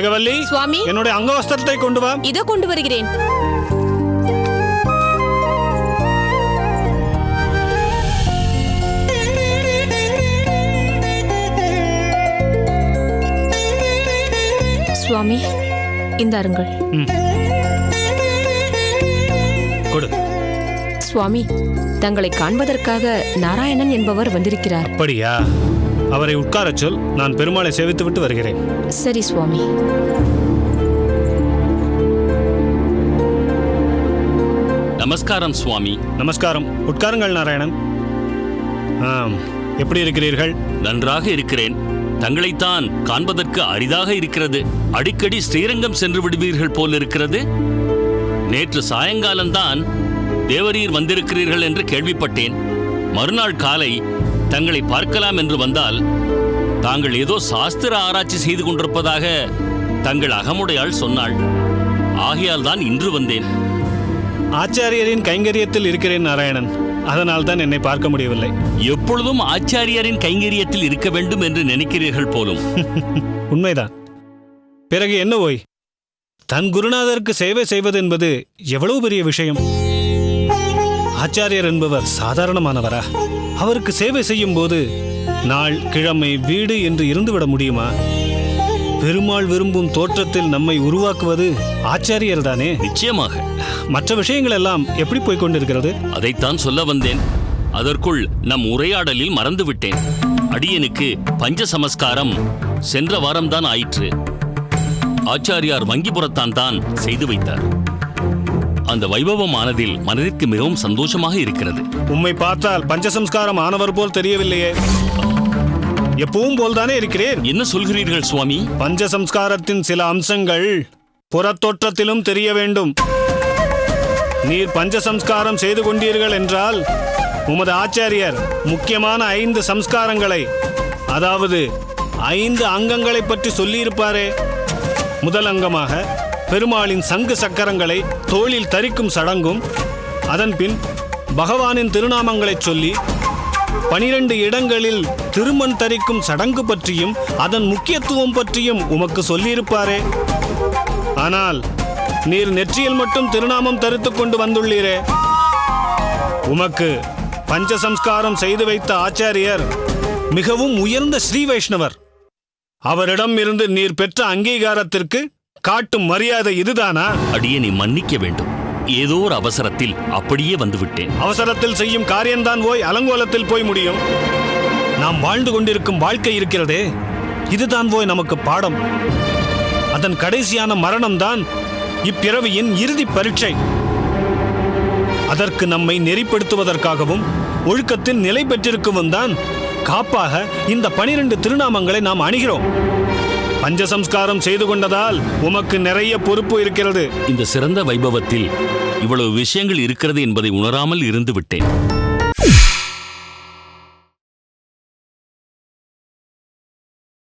கனகவல்லி, சுவாமி, என்னுடைய அங்கவஸ்திரத்தை கொண்டு வா. இதோ கொண்டு வருகிறேன். சுவாமி, இந்த அருங்கள். கொடு. சுவாமி, தங்களை காண்பதற்காக நாராயணன் என்பவர் வந்திருக்கிறார். அப்படியா? அவரை உட்காரச் சொல். நான் பெருமாளை சேவித்து விட்டு வருகிறேன். சரி சுவாமி. நமஸ்காரம் சுவாமி. நமஸ்காரம். உட்காருங்கள் நாராயணன். எப்படி இருக்கிறீர்கள்? நன்றாக இருக்கிறேன். தங்களைத்தான் காண்பதற்கு அரிதாக இருக்கிறது. அடிக்கடி ஸ்ரீரங்கம் சென்று விடுவீர்கள் போல் இருக்கிறது. நேற்று சாயங்காலம்தான் தேவரீர் வந்திருக்கிறீர்கள் என்று கேள்விப்பட்டேன். மறுநாள் காலை தங்களை பார்க்கலாம் என்று வந்தால் தாங்கள் ஏதோ சாஸ்திர ஆராய்ச்சி செய்து கொண்டிருப்பதாக தங்கள் அகமுடையாள் சொன்னாள். ஆகையால் தான் இன்று வந்தேன். ஆச்சாரியரின் கைங்கரியத்தில் இருக்கிறேன் நாராயணன். அதனால் தான் என்னை பார்க்க முடியவில்லை. எப்பொழுதும் ஆச்சாரியரின் கைங்கரியத்தில் இருக்க வேண்டும் என்று நினைக்கிறீர்கள் போலும். உண்மைதான். பிறகு என்ன ஓய், தன் குருநாதருக்கு சேவை செய்வது என்பது எவ்வளவு பெரிய விஷயம். ஆச்சாரியர் என்பவர் சாதாரணமானவரா? அவருக்கு சேவை செய்யும் போது நாள், கிழமை, வீடு என்று இருந்துவிட முடியுமா? பெருமாள் விரும்பும் தோற்றத்தில் நம்மை உருவாக்குவது ஆச்சாரியர் தானே. நிச்சயமாக. மற்ற விஷயங்கள் எல்லாம் எப்படி போய்க் கொண்டிருக்கிறது? அதைத்தான் சொல்ல வந்தேன். அதற்குள் நம் உரையாடலில் மறந்துவிட்டேன். அடியனுக்கு பஞ்ச சமஸ்காரம் சென்ற வாரம்தான் ஆயிற்று. ஆச்சாரியார் வங்கிபுரத்தான் தான் செய்து வைத்தார். அந்த வைபவமானதில் மனதிற்கு மிகவும் சந்தோஷமாக இருக்கிறது. உம்மை பார்த்தால் பஞ்சசம்ஸ்காரம் ஆனவர் போல் தெரியவில்லையே. எப்பவும் போல்தானே இருக்கிறேன். என்ன சொல்கிறீர்கள் சுவாமி? பஞ்சசம்ஸ்காரத்தின் சில அம்சங்கள் புறத்தோற்றத்திலும் தெரிய வேண்டும். நீர் பஞ்சசம்ஸ்காரம் செய்து கொண்டீர்கள் என்றால் உமது ஆச்சாரியர் முக்கியமான 5 சம்ஸ்காரங்களை, அதாவது 5 அங்கங்களை பற்றி சொல்லியிருப்பாரே. முதல் அங்கமாக பெருமாளின் சங்கு சக்கரங்களை தோளில் தரிக்கும் சடங்கும், அதன்பின் பகவானின் திருநாமங்களை சொல்லி 12 இடங்களில் திருமண் தரிக்கும் சடங்கு பற்றியும் அதன் முக்கியத்துவம் பற்றியும் உமக்கு சொல்லியிருப்பாரே. ஆனால் நீர் நெற்றியில் மட்டும் திருநாமம் தரித்துக் கொண்டு வந்துள்ளீரே. உமக்கு பஞ்சசம்ஸ்காரம் செய்து வைத்த ஆச்சாரியர் மிகவும் உயர்ந்த ஸ்ரீ வைஷ்ணவர். அவரிடம் இருந்து நீர் பெற்ற அங்கீகாரத்திற்கு காட்டும் மரியாதை இதுதானா? அடியனை மன்னிக்க வேண்டும். ஏதோ ஒரு அவசரத்தில் அப்படியே வந்துவிட்டேன். அவசரத்தில் செய்யும் காரியம்தான் போய் அலங்கோலத்தில் போய் முடியும். நாம் வாழ்ந்து கொண்டிருக்கும் வாழ்க்கை இருக்கிறதே, இதுதான் போய் நமக்கு பாடம். அதன் கடைசியான மரணம்தான் இப்பிறவியின் இறுதி பரீட்சை. அதற்கு நம்மை நெறிப்படுத்துவதற்காகவும் ஒழுக்கத்தில் நிலை பெற்றிருக்கவும் தான் காப்பாக இந்த 12 திருநாமங்களை நாம் அணிகிறோம். பஞ்சசம்ஸ்காரம் செய்து கொண்டதால் உமக்கு நிறைய பொறுப்பு இருக்கிறது. இந்த சிறந்த வைபவத்தில் இவ்வளவு விஷயங்கள் இருக்கிறது என்பதை உணராமல் இருந்து விட்டேன்.